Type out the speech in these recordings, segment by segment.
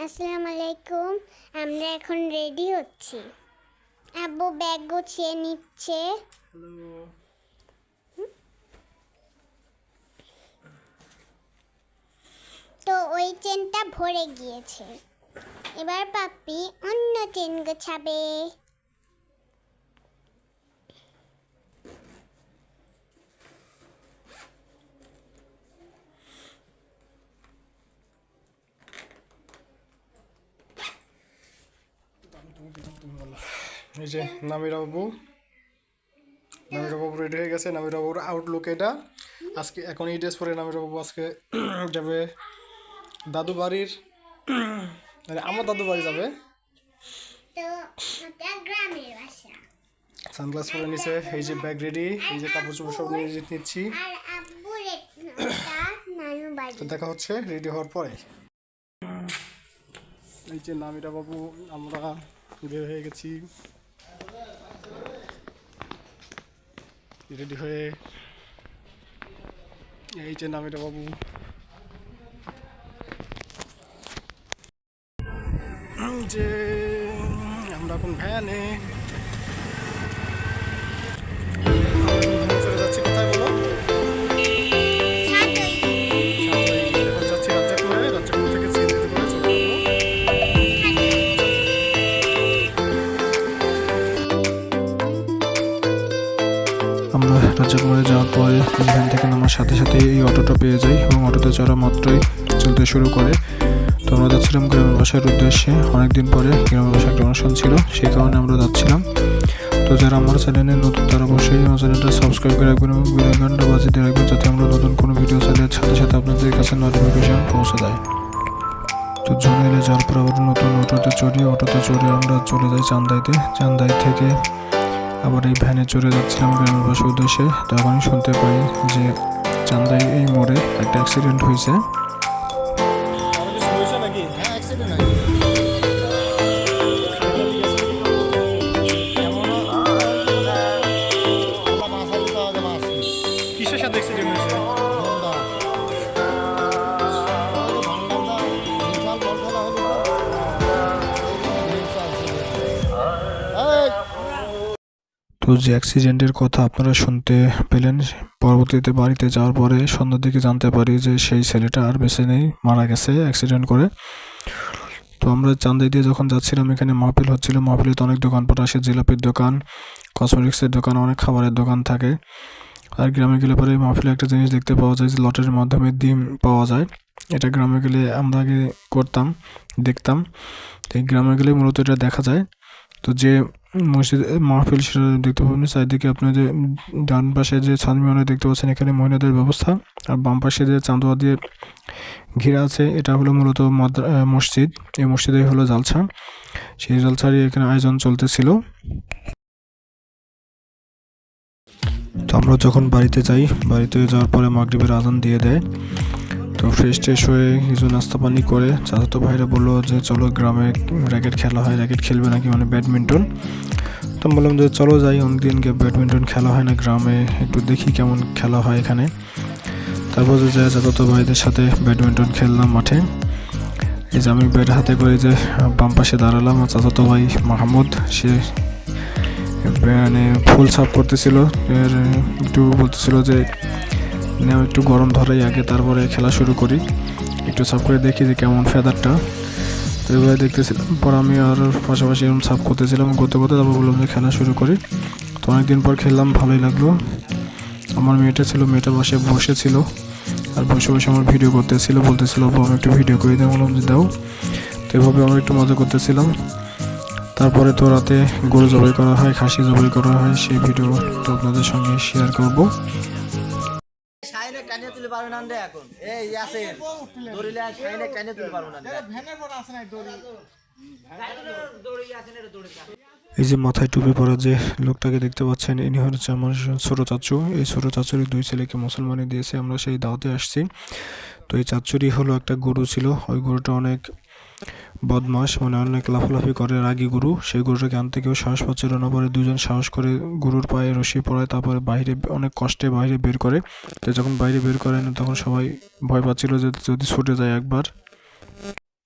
আসসালামু আলাইকুম। আমরা এখন রেডি হচ্ছি। আব্বু ব্যাগ গুছিয়ে নিচ্ছে। তো ওই চেনটা ভরে গিয়েছে, এবার পাপ্পি অন্য চেন গোছাবে। এই যে নামিরা বাবু রেডি হয়ে গেছে। নামিরা বাবুর আউটলুক এটা। আজকে এখন এই ড্রেস পরে নামিরা বাবু আজকে যাবে দাদু বাড়ির, মানে আমার দাদু বাড়ি যাবে। তো ওটা গ্রামের বাসা। সানগ্লাস পরে নিছে, এই যে ব্যাগ রেডি, এই যে কাপড় চোপড় সব নিয়ে নিচ্ছি। আর আব্বুর নানু বাড়ি। তো দেখা হচ্ছে রেডি হওয়ার পরে। এই যে নামিরা বাবু, আমরা বের হয়ে গেছি রেডি হয়ে। এই যে নামিরা বাবু, যে আমরা এখন ভ্যানে চলে যাচ্ছি। কোথায় বলো? এখন যাচ্ছি রাজ্জাকপুরে। রাজ্জাকপুর থেকে সিএনজিতে করে চলে যাবো। আমরা রাজ্জাকপুরে যাওয়ার পরে ভ্যান থেকে নামার সাথে সাথে এই অটোটা পেয়ে যাই এবং অটোতে চড়া মাত্রই চলতে শুরু করে। তো আমরা যাচ্ছিলাম গ্রামের বাসার উদ্দেশ্যে। অনেকদিন পরে গ্রামের বাসায় একটা অনুষ্ঠান ছিল, সেই কারণে আমরা যাচ্ছিলাম। তো যারা আমার চ্যানেলে নতুন তারা অবশ্যই আমার চ্যানেলটা সাবস্ক্রাইব করে রাখবেন এবং বেল আইকনটা বাজিয়ে দিয়ে রাখবেন, যাতে আমরা নতুন কোনো ভিডিও ছাড়লে সাথে সাথে আপনাদের কাছে নোটিফিকেশন পৌঁছে যায়। তো জোনে এলে যাওয়ার পর আবার নতুন অটোতে চড়ে আমরা চলে যাই চান্দাইতে। চান্দাই থেকে আবার এই ভ্যানে চড়ে যাচ্ছিলাম গ্রামের বাসার উদ্দেশ্যে। তখনই শুনতে পাই যে চান্দাই এই মোড়ে একটা অ্যাক্সিডেন্ট হয়েছে। কিসের সাথে অ্যাক্সিডেন্ট হয়েছে? তো যে অ্যাক্সিডেন্টের কথা আপনারা শুনতে পেলেন, পরবর্তীতে বাড়িতে যাওয়ার পরে সন্ধ্যার দিকে জানতে পারি যে সেই ছেলেটা আর বেঁচে নেই, মারা গেছে অ্যাক্সিডেন্ট করে। তো আমরা চান্দাই দিয়ে যখন যাচ্ছিলাম, এখানে মাহফিল হচ্ছিল। মাহফিলে তো অনেক দোকানপাট আসে, জিলাপির দোকান, কসমেটিক্সের দোকান, অনেক খাবারের দোকান থাকে। আর গ্রামে গেলে পরে মাহফিলে একটা জিনিস দেখতে পাওয়া যায় যে লটারির মাধ্যমে ডিম পাওয়া যায়। এটা গ্রামে গেলে আমরা আগে দেখতাম। তো এই গ্রামে গেলে মূলত এটা দেখা যায়। তো যে মসজিদ মাহফিল সেটা দেখতে পাবেন। চারিদিকে আপনার যে ডান পাশে যে ছাদমিয়ানে দেখতে পাচ্ছেন, এখানে মহিলাদের ব্যবস্থা। আর বাম পাশে যে চান্দোয়া দিয়ে ঘিরা আছে, এটা হলো মূলত মসজিদ। এই মসজিদে হলো জালসা। সেই জালসারই এখানে আয়োজন চলতেছিল। তো আমরা যখন বাড়িতে যাওয়ার পরে মাগরিবের আজান দিয়ে দেয়। তো ফ্রেশ হয়ে কিছু নাস্তা পানি করে চাচাতো ভাইরা বললো যে চলো গ্রামে র্যাকেট খেলা হয়, র্যাকেট খেলবে নাকি, মানে ব্যাডমিন্টন। তো বললাম যে চলো যাই, অনেকদিনকে ব্যাডমিন্টন খেলা হয় না গ্রামে, একটু দেখি কেমন খেলা হয় এখানে। তারপর যে যাই চাচাতো ভাইদের সাথে ব্যাডমিন্টন খেললাম মাঠে। এই যে আমি ব্যাট হাতে করে যে বাম পাশে দাঁড়ালাম, আর চাচাতো ভাই মাহমুদ সে মানে ফুল সাফ করতেছিল। একটু বলতেছিল যে নেও একটু গরম ধরাই আগে, তারপরে খেলা শুরু করি, একটু সাফ করে দেখি যে কেমন ফেদারটা। তো এবারে দেখতেছিলাম, পর আমি আর পাশাপাশি এরকম সাফ করতেছিলাম, করতে তারপর বললাম যে খেলা শুরু করি। তো অনেকদিন পর খেললাম, ভালোই লাগলো। আমার মেয়েটা বসেছিল, আর বসে আমার ভিডিও করতেছিল, বলতেছিল আমি একটু ভিডিও করে দিই। বললাম যে দাও। তো এভাবে আমরা একটু মজা করতেছিলাম। তারপরে তো রাতে গরু জবাই করা হয়, খাসি জবাই করা হয়, সেই ভিডিও তো আপনাদের সঙ্গে শেয়ার করবো। এই যে মাথায় টুপি পরা যে লোকটাকে দেখতে পাচ্ছেন, ইনি হচ্ছে আমার ছোট চাচু। এই ছোট চাচুরই 2 ছেলেকে মুসলমানি দিয়েছে, আমরা সেই দাওয়াতে আসছি। তো এই চাচুরই হলো একটা গরু ছিল, ওই গরুটা অনেক বদমাস, মানে অনেক লাফালাফি করে, রাগী গরু। সেই গরুটাকে আনতে কেউ সাহস পাচ্ছিল না, পরে 2জন সাহস করে গরুর পায়ে রশি পরায়, তারপরে বাইরে অনেক কষ্টে বাইরে বের করে। তো যখন বাইরে বের করে না, তখন সবাই ভয় পাচ্ছিল যে যদি ছুটে যায় একবার।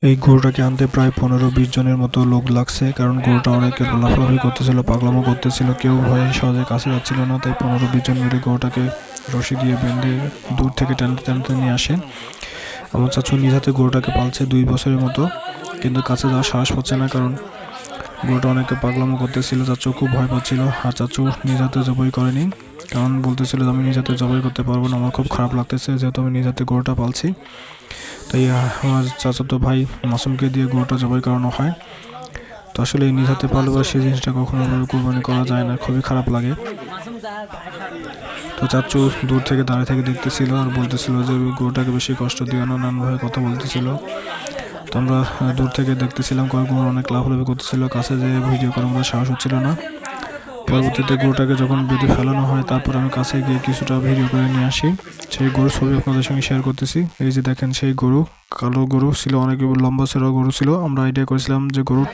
এই গরুটাকে আনতে প্রায় 15-20 জনের মতো লোক লাগছে, কারণ গরুটা অনেকে লাফালাফি করতেছিল, পাগলামো করতেছিল, কেউ ভয়ে সহজে কাছে যাচ্ছিল না। তাই 15-20 জন মিলে গরুটাকে রশি দিয়ে বেঁধে দূর থেকে টানতে টানতে নিয়ে আসে। আমার চাচু নিজ হাতে গরুটাকে পালছে 2 বছরের মতো, কিন্তু কাছে যাওয়ার সাহস পাচ্ছে না, কারণ গরুটা অনেকে পাগলামো করতেছিল। চাচু খুব ভয় পাচ্ছিল, আর চাচু নিজ হাতে জবাই করেনি, কারণ বলতেছিল আমি নিজ হাতে জবাই করতে পারবো না, আমার খুব খারাপ লাগতেছে যেহেতু আমি নিজ হাতে গরুটা পালছি। তাই আমার চাচাতো ভাই মাসুমকে দিয়ে গরুটা জবাই করানো হয়। তো আসলে এই নিজ হাতে পালবা সেই জিনিসটা কখনো কুরবানি করা যায় না, খুবই খারাপ লাগে। তো চাচু দূর থেকে দাঁড়িয়ে থেকে দেখতেছিল আর বলতেছিল যে গরুটাকে বেশি কষ্ট দিও না, নানানভাবে কথা বলতেছিল। তো আমরা দূর থেকে দেখতেছিলাম, গরু অনেক লাফালাফি করতেছিল, কাছে যেয়ে ভিডিও করার মতো সাহস হচ্ছিল না। পরবর্তীতে গরুটাকে যখন বেঁধে ফেলানো হয়, তারপর আমি কাছে গিয়ে কিছুটা ভিডিও করে নিয়ে আসি। সেই গরুর ছবি আপনাদের সঙ্গে শেয়ার করতেছি। এই যে দেখেন, সেই গরু কালো গরু ছিল, অনেক লম্বা ছেড়া গরু ছিল। আমরা আইডিয়া করেছিলাম যে গরুর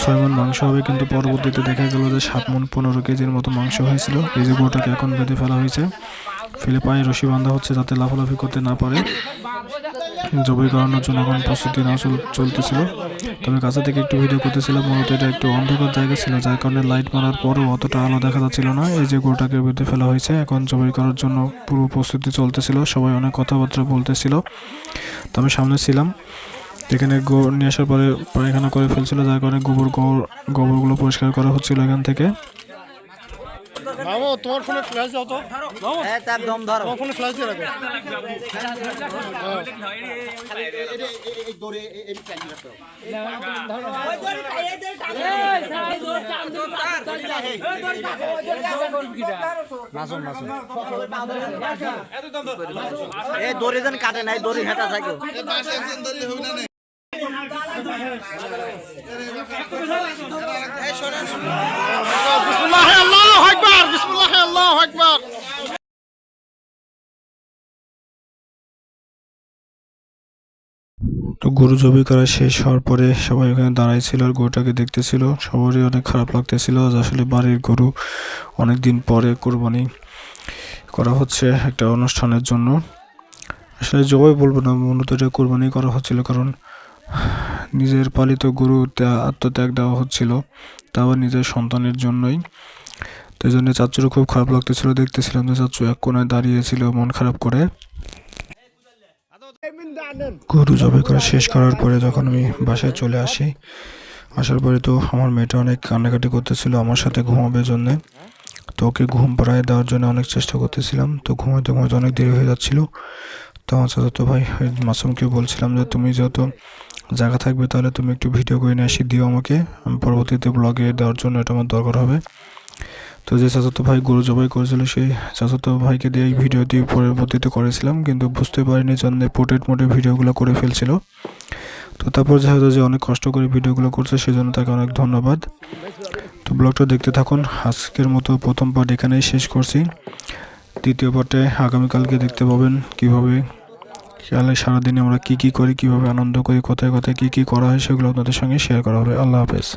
6 মণ মাংস হবে, কিন্তু পরবর্তীতে দেখা গেল যে 7 মণ 15 কেজির মতো মাংস হয়েছিল। এই যে গরুটাকে এখন বেঁধে ফেলা হয়েছে, ফেলে পায়ে রশি বাঁধা হচ্ছে যাতে লাফালাফি করতে না পারে। জবাই করানোর জন্য এখন প্রস্তুতি নেওয়া চলতেছিল। তবে কাছে থেকে একটু ভিডিও করতেছিলাম, মূলত এটা একটু অন্ধকার জায়গা ছিল, যার কারণে লাইট মারার পরও অতটা আলো দেখা যাচ্ছিল না। এই যে গরুটাকে বেঁধে ফেলা হয়েছে, এখন জবাই করার জন্য পুরো প্রস্তুতি চলতেছিল, সবাই অনেক কথাবার্তা বলতেছিল। তো আমি সামনে ছিলাম, এখানে গোবর নিয়ে আসার পরে পায়খানা করে ফেলছিল, যার কারণে গোবরগুলো পরিষ্কার করা হচ্ছিল এখান থেকে। তোমার ফোনে ফ্ল্যাশ দাও তো, হ্যাঁ তার দম ধরো, তোমার ফোনে ফ্ল্যাশ দিয়ে রাখো। এই দড়ি যেন কাটে নাই, দড়ি হেঁটা থাকে। বিসমিল্লাহ আল্লাহু আকবার, বিসমিল্লাহ আল্লাহু আকবার। তো গরু জবাই করা শেষ হওয়ার পরে সবাই ওখানে দাঁড়াই ছিল আর গরুটাকে দেখতেছিল। সবারই অনেক খারাপ লাগতেছিল, আসলে বাড়ির গরু অনেক দিন পরে কোরবানি করা হচ্ছে একটা অনুষ্ঠানের জন্য। আসলে জবাই বলবো না, মূলত এটা কোরবানি করা হচ্ছিল, কারণ নিজের পালিত গরু আত্মত্যাগ দেওয়া হচ্ছিল, তা আবার নিজের সন্তানের জন্যই। তো এই জন্য চাচুরও খুব খারাপ লাগতেছিল, দেখতেছিলাম যে চাচু এক কোনায় দাঁড়িয়েছিল মন খারাপ করে। গরু জবাই করা শেষ করার পরে যখন আমি বাসায় চলে আসি, আসার পরে তো আমার মেয়েটা অনেক কান্নাকাটি করতেছিল আমার সাথে ঘুমাবে জন্যে। তো ওকে ঘুম পাড়ায় দেওয়ার জন্য অনেক চেষ্টা করতেছিলাম, তো ঘুমাইতে ঘুমাইতে অনেক দেরি হয়ে যাচ্ছিল। তো আমার চাচাতো ভাই মাসুমকে বলছিলাম যে তুমি যেহেতু জায়গা থাকবে তাহলে তুমি একটু ভিডিও করে নিয়ে আসি দিও আমাকে, আমি পরবর্তীতে ব্লগে দেওয়ার জন্য এটা আমার দরকার হবে। তো যে চাচাতো ভাই গরু জবাই করেছিল সেই চাচাতো ভাইকে দিয়ে এই ভিডিওটি পরবর্তীতে করেছিলাম, কিন্তু বুঝতে পারিনি জন্য পোর্ট্রেট মোডে ভিডিওগুলো করে ফেলছিল। তো তারপর যেহেতু যে অনেক কষ্ট করে ভিডিওগুলো করছে সেজন্য তাকে অনেক ধন্যবাদ। তো ব্লগটা দেখতে থাকুন। আজকের মতো প্রথম পার্ট এখানেই শেষ করছি। দ্বিতীয় পার্টে আগামীকালকে দেখতে পাবেন কীভাবে সারাদিনে আমরা কী কী করি, কীভাবে আনন্দ করি, কোথায় কোথায় কী কী করা হয় সেগুলো আপনাদের সঙ্গে শেয়ার করা হবে। আল্লাহ হাফেজ।